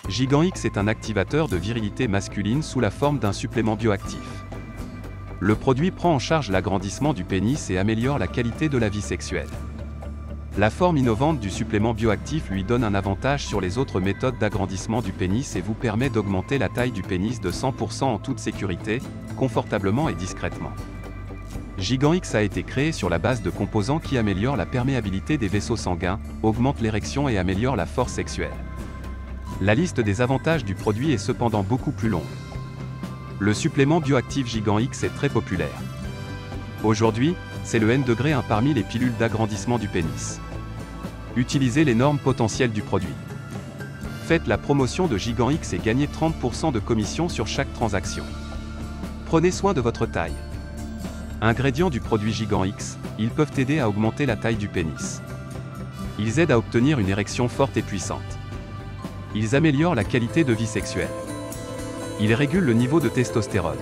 Gigant X est un activateur de virilité masculine sous la forme d'un supplément bioactif. Le produit prend en charge l'agrandissement du pénis et améliore la qualité de la vie sexuelle. La forme innovante du supplément bioactif lui donne un avantage sur les autres méthodes d'agrandissement du pénis et vous permet d'augmenter la taille du pénis de 100% en toute sécurité, confortablement et discrètement. Gigant X a été créé sur la base de composants qui améliorent la perméabilité des vaisseaux sanguins, augmentent l'érection et améliorent la force sexuelle. La liste des avantages du produit est cependant beaucoup plus longue. Le supplément bioactif Gigant X est très populaire. Aujourd'hui, c'est le N-1 parmi les pilules d'agrandissement du pénis. Utilisez les normes potentielles du produit. Faites la promotion de Gigant X et gagnez 30% de commission sur chaque transaction. Prenez soin de votre taille. Ingrédients du produit Gigant X, ils peuvent aider à augmenter la taille du pénis. Ils aident à obtenir une érection forte et puissante. Ils améliorent la qualité de vie sexuelle. Ils régulent le niveau de testostérone.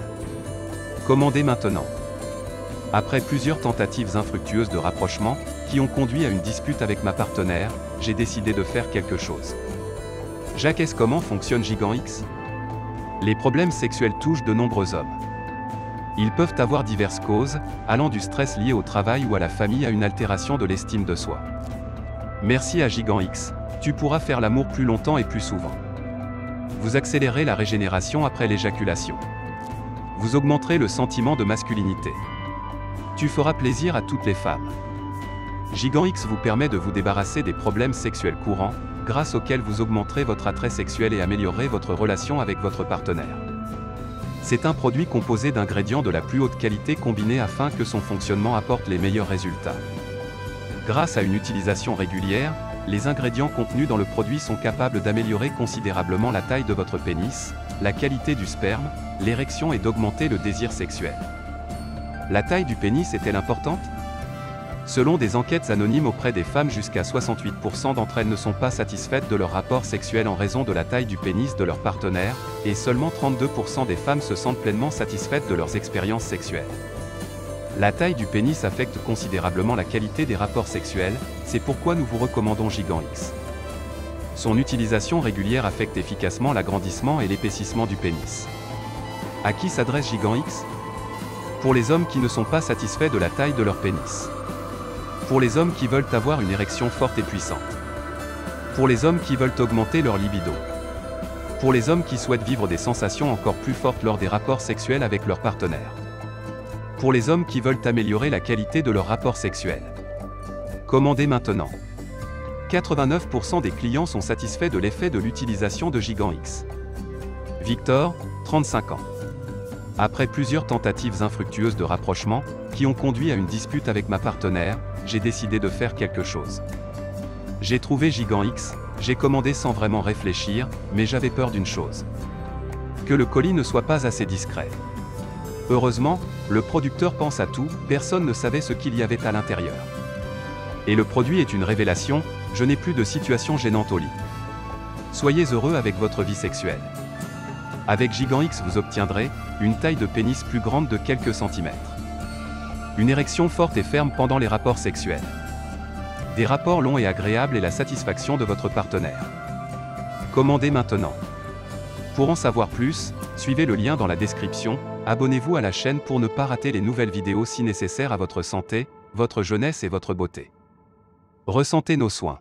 Commandez maintenant. Après plusieurs tentatives infructueuses de rapprochement, qui ont conduit à une dispute avec ma partenaire, j'ai décidé de faire quelque chose. Jacques, comment fonctionne Gigant X? Les problèmes sexuels touchent de nombreux hommes. Ils peuvent avoir diverses causes, allant du stress lié au travail ou à la famille à une altération de l'estime de soi. Merci à Gigant X, tu pourras faire l'amour plus longtemps et plus souvent. Vous accélérez la régénération après l'éjaculation. Vous augmenterez le sentiment de masculinité. Tu feras plaisir à toutes les femmes. Gigant X vous permet de vous débarrasser des problèmes sexuels courants, grâce auxquels vous augmenterez votre attrait sexuel et améliorerez votre relation avec votre partenaire. C'est un produit composé d'ingrédients de la plus haute qualité combinés afin que son fonctionnement apporte les meilleurs résultats. Grâce à une utilisation régulière, les ingrédients contenus dans le produit sont capables d'améliorer considérablement la taille de votre pénis, la qualité du sperme, l'érection et d'augmenter le désir sexuel. La taille du pénis est-elle importante? Selon des enquêtes anonymes auprès des femmes, jusqu'à 68% d'entre elles ne sont pas satisfaites de leur rapport sexuel en raison de la taille du pénis de leur partenaire, et seulement 32% des femmes se sentent pleinement satisfaites de leurs expériences sexuelles. La taille du pénis affecte considérablement la qualité des rapports sexuels, c'est pourquoi nous vous recommandons Gigant X. Son utilisation régulière affecte efficacement l'agrandissement et l'épaississement du pénis. À qui s'adresse Gigant X? Pour les hommes qui ne sont pas satisfaits de la taille de leur pénis. Pour les hommes qui veulent avoir une érection forte et puissante. Pour les hommes qui veulent augmenter leur libido. Pour les hommes qui souhaitent vivre des sensations encore plus fortes lors des rapports sexuels avec leur partenaire. Pour les hommes qui veulent améliorer la qualité de leur rapport sexuel. Commandez maintenant. 89% des clients sont satisfaits de l'effet de l'utilisation de Gigant X. Victor, 35 ans. Après plusieurs tentatives infructueuses de rapprochement, qui ont conduit à une dispute avec ma partenaire, j'ai décidé de faire quelque chose. J'ai trouvé Gigant X, j'ai commandé sans vraiment réfléchir, mais j'avais peur d'une chose. Que le colis ne soit pas assez discret. Heureusement, le producteur pense à tout, personne ne savait ce qu'il y avait à l'intérieur. Et le produit est une révélation, je n'ai plus de situation gênante au lit. Soyez heureux avec votre vie sexuelle. Avec Gigant X vous obtiendrez une taille de pénis plus grande de quelques centimètres. Une érection forte et ferme pendant les rapports sexuels. Des rapports longs et agréables et la satisfaction de votre partenaire. Commandez maintenant. Pour en savoir plus, suivez le lien dans la description, abonnez-vous à la chaîne pour ne pas rater les nouvelles vidéos si nécessaires à votre santé, votre jeunesse et votre beauté. Ressentez nos soins.